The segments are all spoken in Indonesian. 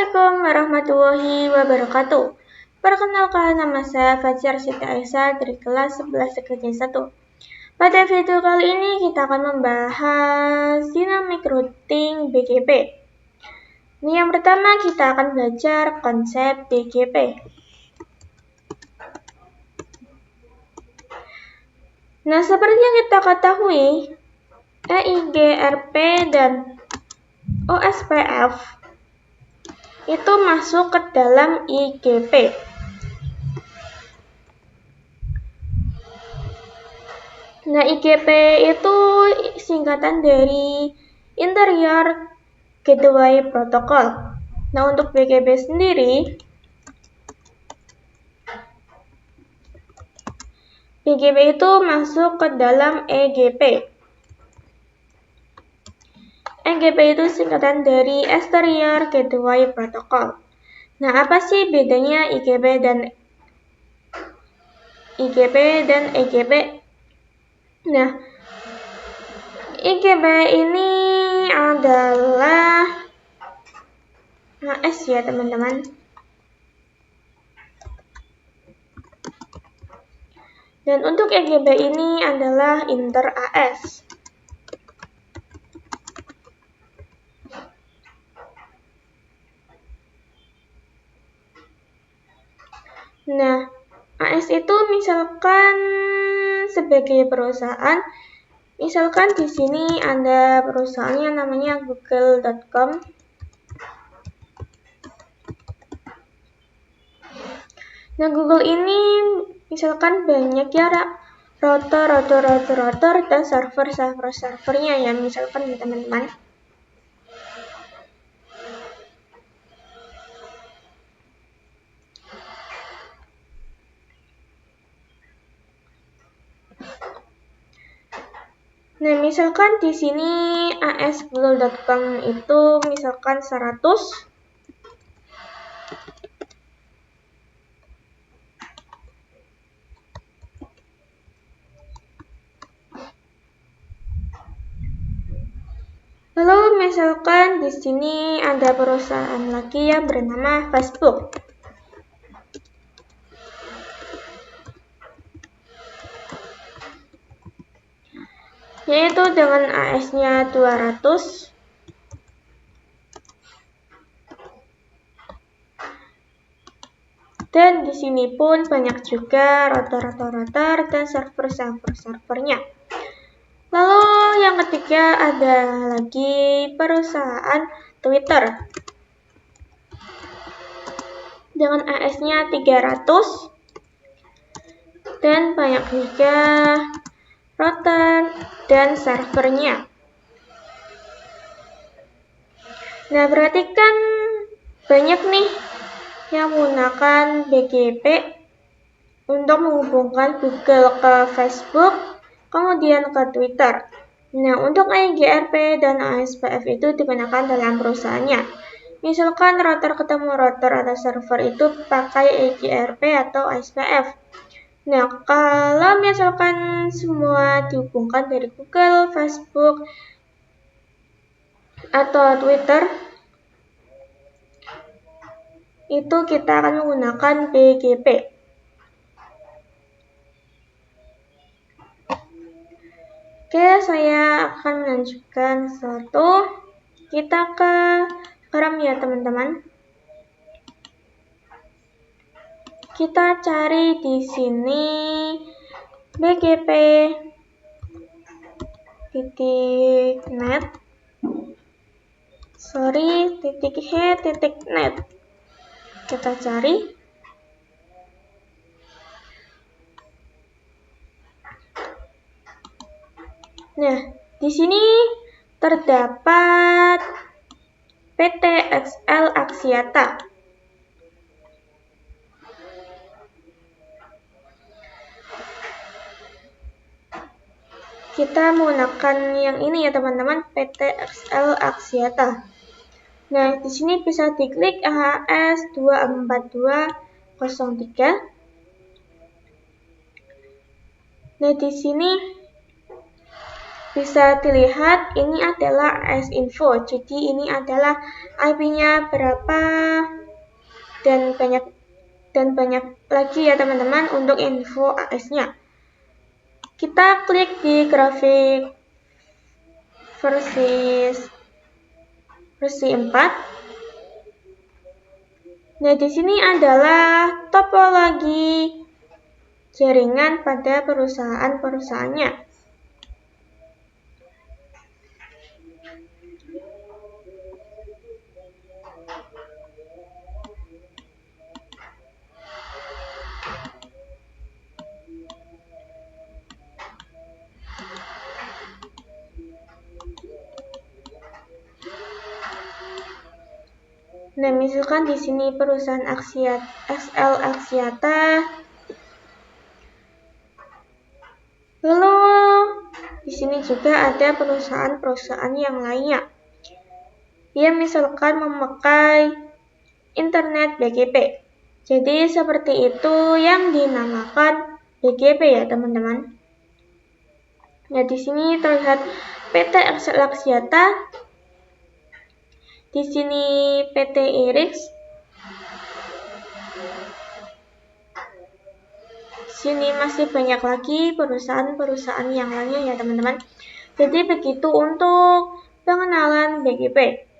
Assalamualaikum warahmatullahi wabarakatuh. Perkenalkan, nama saya Fajar Siti Aisyah dari kelas 11 TKJ 1. Pada video kali ini kita akan membahas dynamic routing BGP. Ini yang pertama kita akan belajar konsep BGP. Nah, seperti yang kita ketahui, EIGRP dan OSPF itu masuk ke dalam IGP. Nah, IGP itu singkatan dari Interior Gateway Protocol. Nah, untuk BGP sendiri, BGP itu masuk ke dalam EGP. EGP itu singkatan dari Exterior Gateway Protocol. Nah, apa sih bedanya IGP dan EGP? Nah, IGP ini adalah AS ya, teman-teman. Dan untuk EGP ini adalah inter AS. Nah, AS itu misalkan sebagai perusahaan, misalkan di sini ada perusahaannya namanya google.com. Nah, Google ini misalkan banyak ya router dan servernya ya, misalkan ya teman-teman. Nah, misalkan di sini AS google.com itu misalkan 100. Lalu misalkan di sini ada perusahaan lagi yang bernama Facebook. Yaitu dengan AS-nya 200. Dan di sini pun banyak juga router dan servernya. Lalu yang ketiga ada lagi perusahaan Twitter. Dengan AS-nya 300. Dan banyak juga router dan servernya. Nah, berarti kan banyak nih yang menggunakan BGP untuk menghubungkan Google ke Facebook, kemudian ke Twitter. Nah, untuk EIGRP dan OSPF itu digunakan dalam perusahaannya. Misalkan router ketemu router atau server itu pakai EIGRP atau OSPF. Nah, kalau misalkan semua dihubungkan dari Google, Facebook, atau Twitter, itu kita akan menggunakan BGP. Oke, saya akan melanjutkan sesuatu. Kita ke RAM ya, teman-teman. Kita cari di sini BGP .net. .net. Kita cari. Nah, di sini terdapat PT XL Axiata. Kita menggunakan yang ini ya, teman-teman, PT XL Axiata. Nah, di sini bisa diklik AHS 24203. Nah, di sini bisa dilihat ini adalah as info, jadi ini adalah IP-nya berapa dan banyak lagi ya teman-teman untuk info AS-nya. Kita klik di grafik versi 4. Nah, di sini adalah topologi jaringan pada perusahaan-perusahaannya. Nah, misalkan di sini perusahaan SL Axiata. Lalu di sini juga ada perusahaan-perusahaan yang lainnya. Dia misalkan memakai internet BGP. Jadi seperti itu yang dinamakan BGP ya teman-teman. Nah, di sini terlihat PT XL Axiata. Di sini PT Irix. Di sini masih banyak lagi perusahaan-perusahaan yang lainnya ya teman-teman. Jadi begitu untuk pengenalan BGP.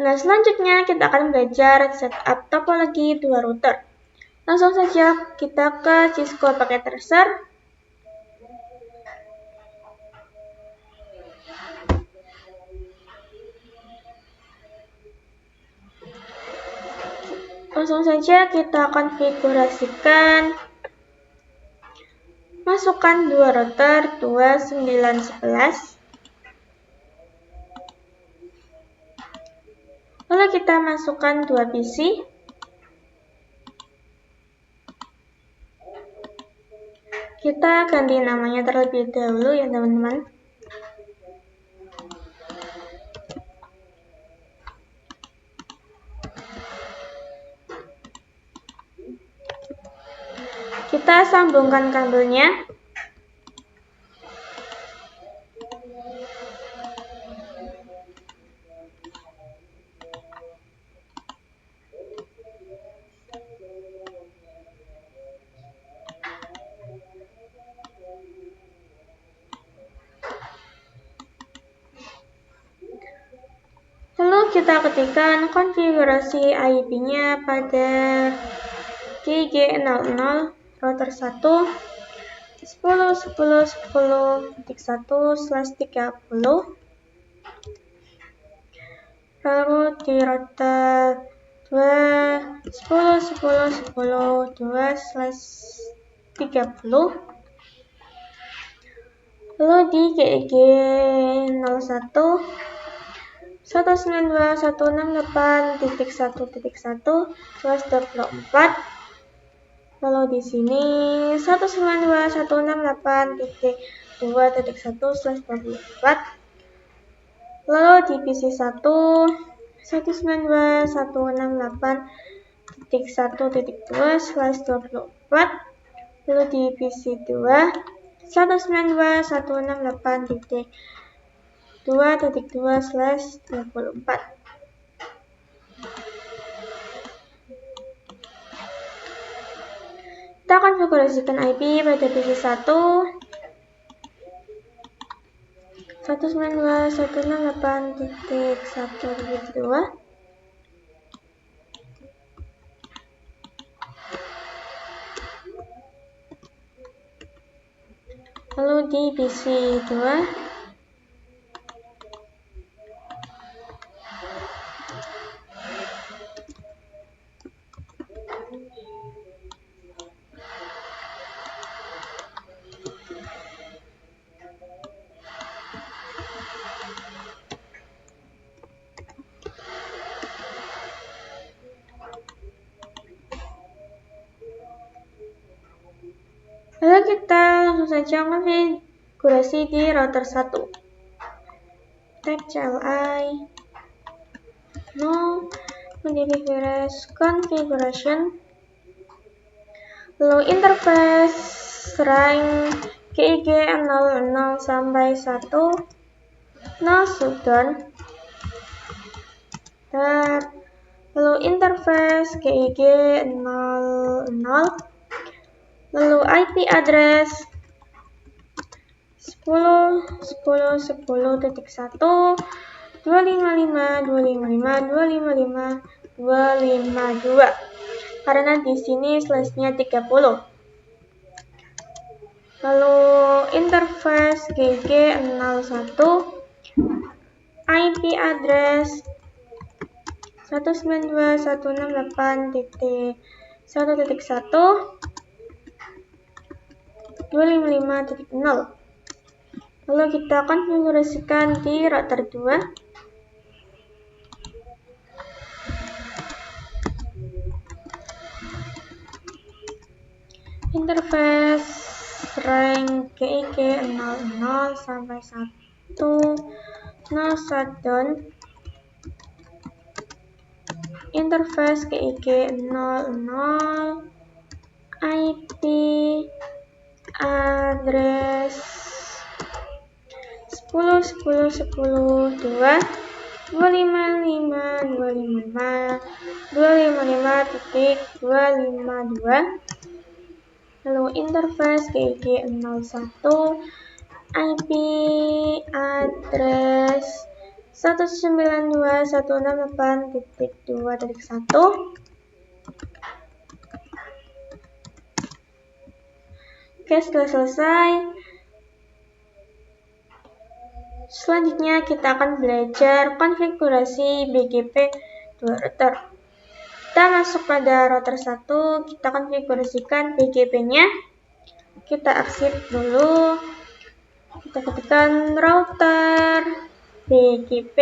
Nah, selanjutnya kita akan belajar setup topologi dua router. Langsung saja kita ke Cisco Packet Tracer. Langsung saja kita konfigurasikan, masukkan dua router 2911. Lalu kita masukkan dua PC. Kita ganti namanya terlebih dahulu ya teman-teman. Kita sambungkan kabelnya. Lalu kita ketikkan konfigurasi IP-nya pada GG00 router 1 10.10.10.1/30. Lalu di router 2 10.10.10.2/30. Lalu di GG01 192.168.1.1/24. Lalu di sini 192.168.2.1/24. Lalu di PC1 192.168.1.2/24. Lalu di PC2 192.168.2.2/24. Kita konfigurasikan IP pada PC1 192.168.1.2. Lalu di PC2 lalu kita langsung saja konfigurasi di router 1. Type CLI no configuration. Lalu interface rank GIG 00 sampai 1 0 shutdown. Lalu interface GIG 00, lalu IP address 10.10.10.1 255.255.255.252 karena di sini slashnya 30. Lalu interface GIG 01, IP address 192.168.1.1 255.0. Lalu kita konfigurasikan di router 2. Interface rank GIG 00 sampai 1 0 shutdown. Interface GIG 00, IP address 10.10.10.2 255.255.255.252. Lalu interface GIG 01, IP address 192.168.2.1. Oke, setelah selesai, selanjutnya kita akan belajar konfigurasi BGP 2 router. Kita masuk pada router 1, kita konfigurasikan BGP-nya. Kita arsip dulu. Kita ketikkan router BGP.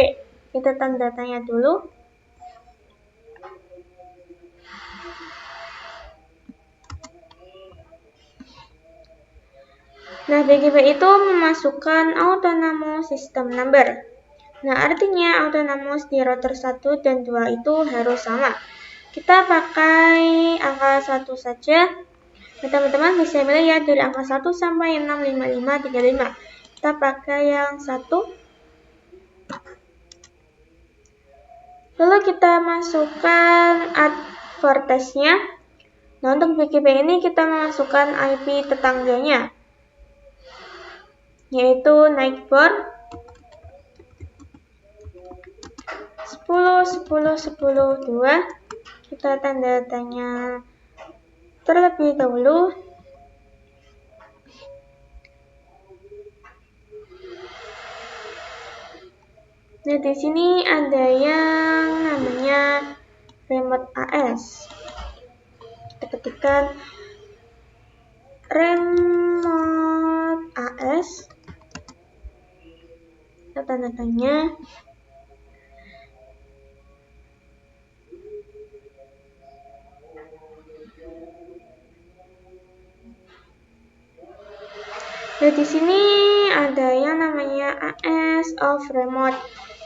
Kita tanda tanya dulu. Nah, BGP itu memasukkan autonomous system number. Nah, artinya autonomous di router 1 dan 2 itu harus sama. Kita pakai angka 1 saja. Nah, teman-teman bisa milih ya dari angka 1 sampai 65535. Kita pakai yang 1. Lalu kita masukkan advertise-nya. Nah, untuk BGP ini kita memasukkan IP tetangganya, yaitu neighbor 10.10.10.2. Kita tanda tanya terlebih dahulu. Nah, di sini ada yang namanya remote AS. Kita ketikkan remote AS. Kita tanda tanya. Nah, di sini ada yang namanya AS of remote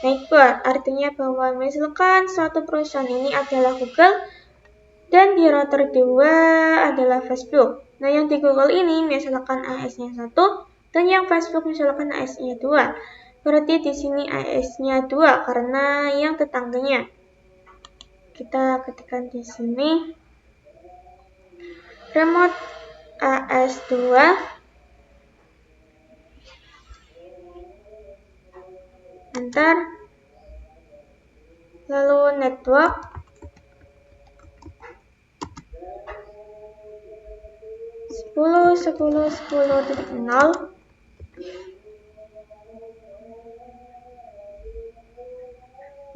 neighbor, artinya bahwa misalkan suatu perusahaan ini adalah Google dan di router 2 adalah Facebook. Nah, yang di Google ini misalkan AS-nya 1 dan yang Facebook misalkan AS-nya 2. Berarti di sini AS-nya 2 karena yang tetangganya. Kita ketikkan di sini remote AS 2. Enter. Lalu network 10.10.10.0.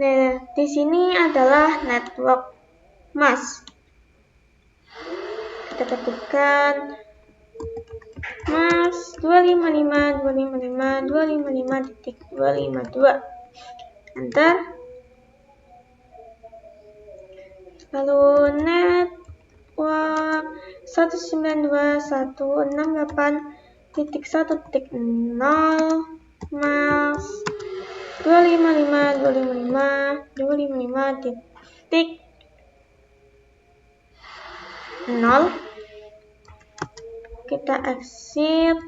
Nah, di sini adalah network mask. Kita ketikkan mask 255.255.255.252. Enter. Lalu network 192.168.1.0 mask 255.255.255.0. Kita exit.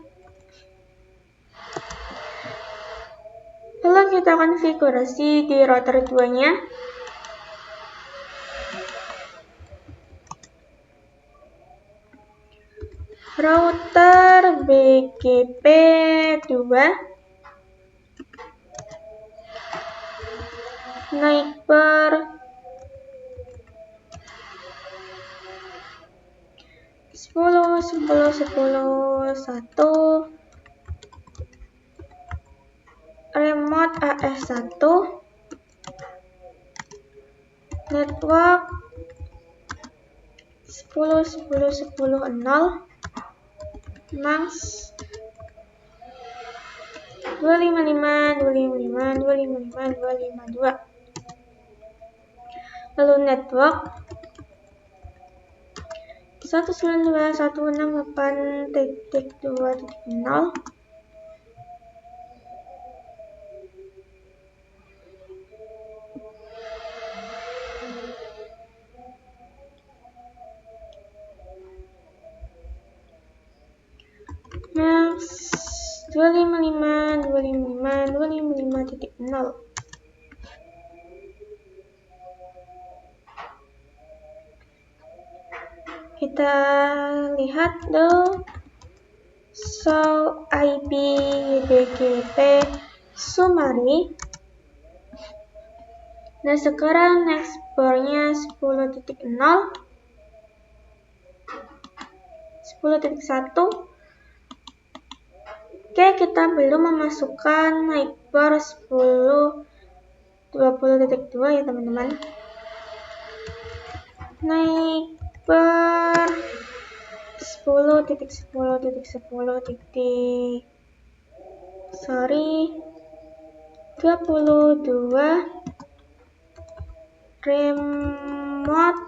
Lalu kita konfigurasi di router 2-nya. Router BGP 2, neighbor 10.10.10.1, remote AS1, network 10.10.10.0, max 255.255.255.252. Lalu network 192.168.2.0, max 255.255.255.0. Kita lihat dulu show IP BGP summary. Nah, sekarang nextbornya 10.0, 10.1. Oke, kita belum memasukkan neighbor 10.20.2 ya teman-teman. Neighbor 22 remote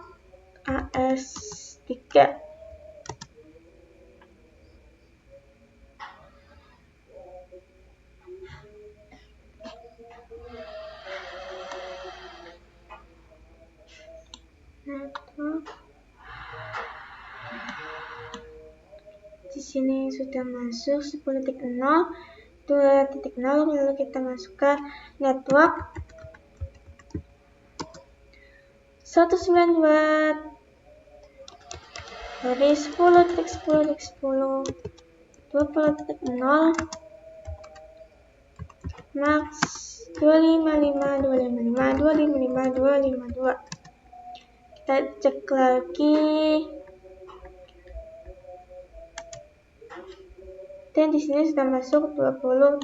AS3. Di sini sudah masuk 10.0, 2.0, lalu kita masukkan network 192 dari 10.10.10 20.0, max 255.255.255.252. Kita cek lagi. Dan di sini sudah masuk 20.2.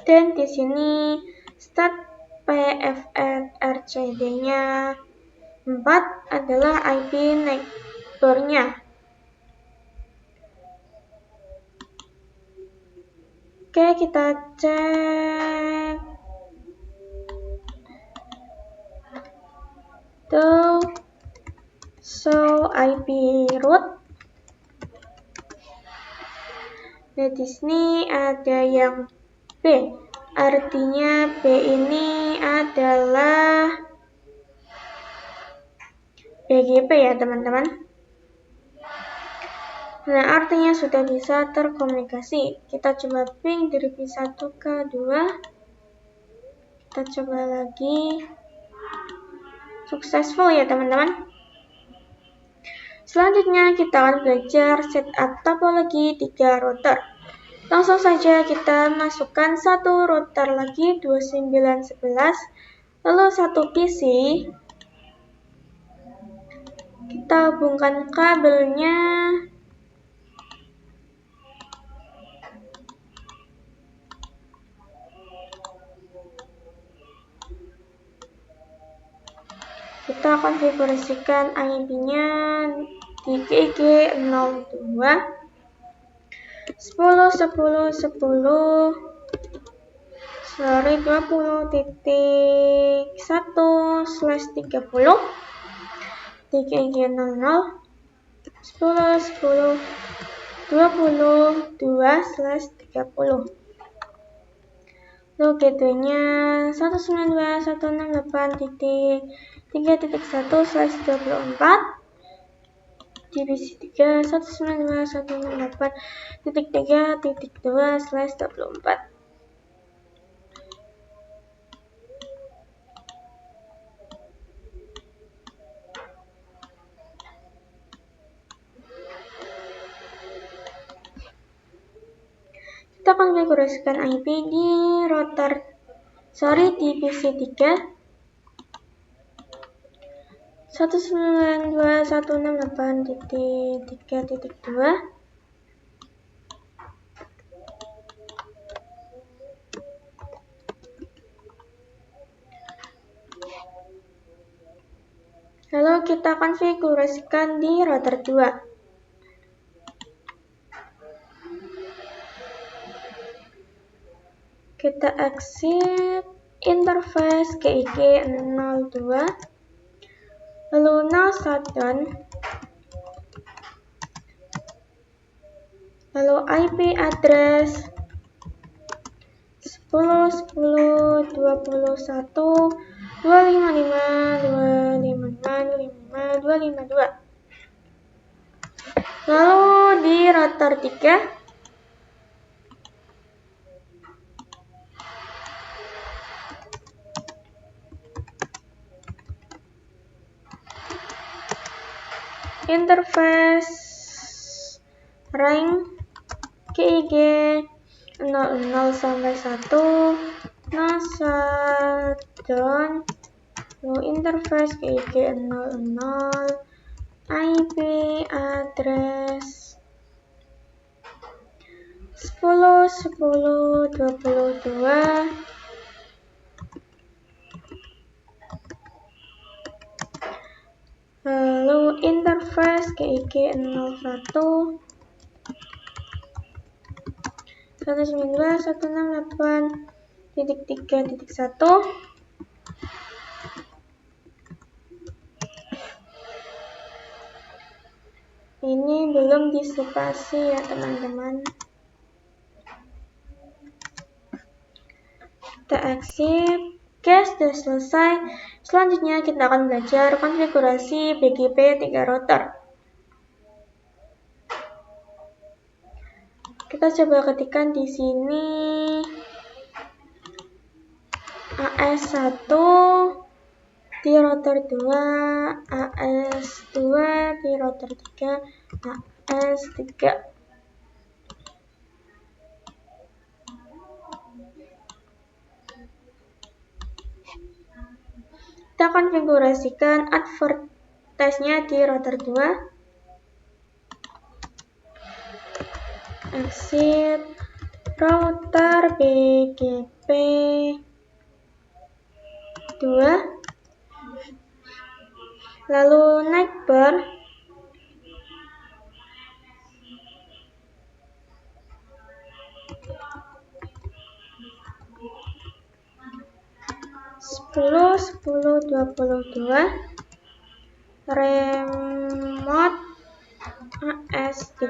Dan di sini start PFN RCD-nya 4 adalah IP neighbor-nya. Oke, kita cek tuh show IP root. Nah, di sini ada yang B, artinya B ini adalah BGP ya teman-teman. Nah, artinya sudah bisa terkomunikasi. Kita coba ping dari P1 ke 2. Kita coba lagi. Successful ya teman-teman. Selanjutnya kita akan belajar setup topologi 3 router. Langsung saja kita masukkan satu router lagi 2911, lalu satu PC. Kita hubungkan kabelnya kita konfigurasikan IP-nya di GG02 20.1/30 di GG00 10.10 22/30. Lalu gateway-nya 192.168.3.1/24. divisi 3 192.168.3.2/24. Kita konfigurasikan IP di divisi 3 192.168.3.2. Lalu kita konfigurasikan di router 2. Kita exit interface GIG02, lalu no shutdown, lalu IP address 10.10.21.255.255.255.252. Lalu di router 3 interface rank GIG 00 sampai 1, no shutdown, lalu interface GIG 00, IP address 10.10.22, lalu interface GIG 01 192.168.3.1. Ini belum dispasi ya teman-teman. Kita exit. Oke, sudah selesai. Selanjutnya kita akan belajar konfigurasi BGP 3 router. Kita coba ketikkan di sini AS1 di router 2, AS2 di router 3, AS3. Kita konfigurasikan advertise-nya di router 2. Exit router BGP 2, lalu naik bar, remote AS3,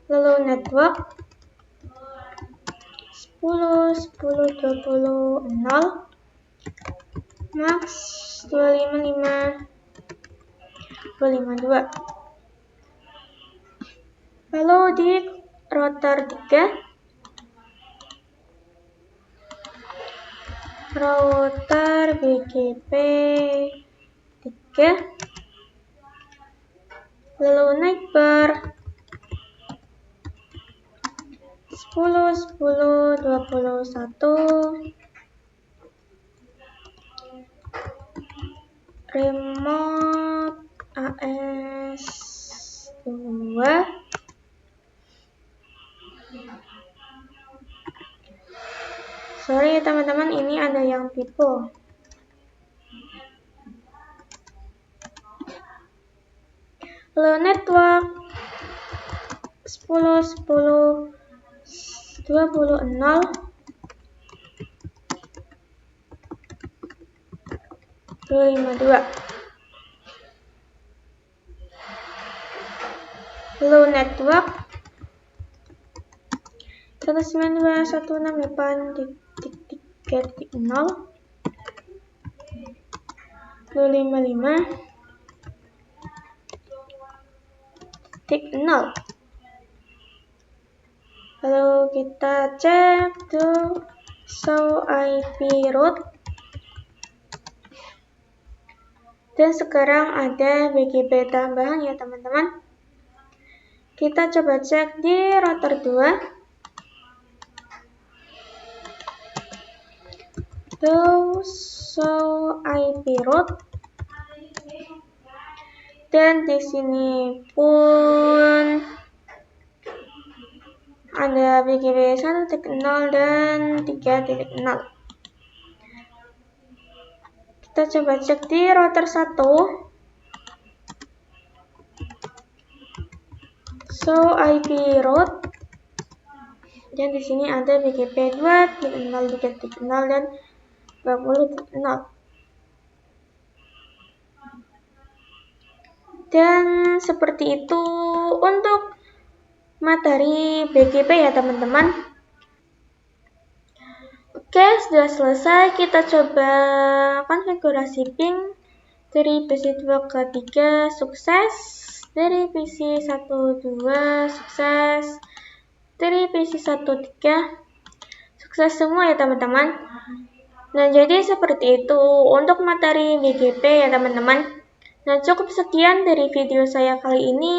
lalu network 10.10.20 0, max 255.252. Lalu di router 3, router BGP 3, lalu naik bar 10.10.21, remote AS2, sorry teman-teman, ini ada yang typo. Lalu network 10.10.20 0, low network 192.168.3.0 255.0. Lalu kita cek to show IP route. Dan sekarang ada BGP tambahan ya teman-teman. Kita coba cek di router 2. To show IP route. Dan di sini pun ada BGP 1.0 dan 3.0. Kita coba cek di router 1. Show IP route. Dan di sini ada BGP 2.0, 3.0 dan 20.0. Dan seperti itu untuk materi BGP ya teman-teman. Oke, sudah selesai. Kita coba konfigurasi ping dari PC 2 ke 3 sukses, dari PC 1 2 sukses, dari PC 1 3 sukses semua ya teman-teman. Nah, jadi seperti itu untuk materi BGP ya teman-teman. Nah, cukup sekian dari video saya kali ini.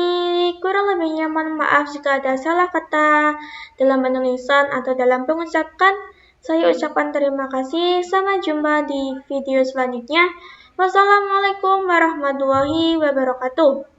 Kurang lebihnya mohon maaf jika ada salah kata dalam penulisan atau dalam pengucapan. Saya ucapkan terima kasih. Sampai jumpa di video selanjutnya. Wassalamualaikum warahmatullahi wabarakatuh.